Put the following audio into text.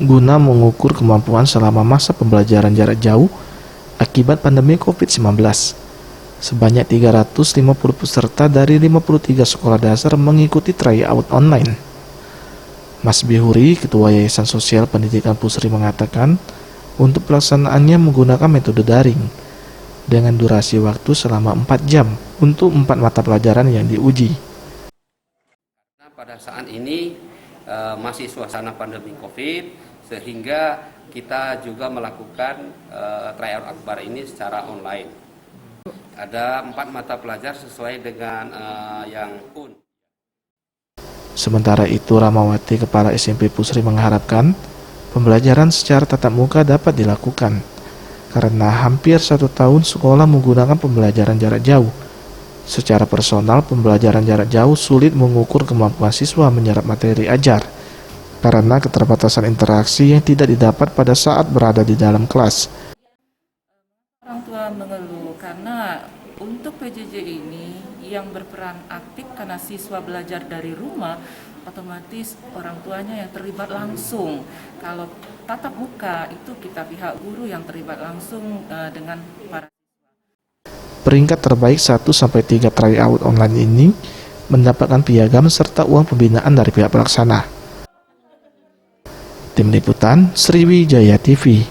guna mengukur kemampuan selama masa pembelajaran jarak jauh akibat pandemi COVID-19. Sebanyak 350 peserta dari 53 sekolah dasar mengikuti tryout online. Mas Bihuri, Ketua Yayasan Sosial Pendidikan Pusri mengatakan, untuk pelaksanaannya menggunakan metode daring dengan durasi waktu selama 4 jam untuk 4 mata pelajaran yang diuji. Nah, pada saat ini masih suasana pandemi COVID, sehingga kita juga melakukan tryout akbar ini secara online. Ada 4 mata pelajaran sesuai dengan yang PUN. Sementara itu, Ramawati, Kepala SMP Pusri mengharapkan pembelajaran secara tatap muka dapat dilakukan karena hampir 1 tahun sekolah menggunakan pembelajaran jarak jauh. Secara personal, pembelajaran jarak jauh sulit mengukur kemampuan siswa menyerap materi ajar karena keterbatasan interaksi yang tidak didapat pada saat berada di dalam kelas. Orang tua mengeluh karena untuk PJJ ini yang berperan aktif karena siswa belajar dari rumah, otomatis orang tuanya yang terlibat langsung. Kalau tatap muka itu kita pihak guru yang terlibat langsung dengan para siswa. Peringkat terbaik 1-3 tryout online ini mendapatkan piagam serta uang pembinaan dari pihak pelaksana. Tim Liputan Sriwijaya TV.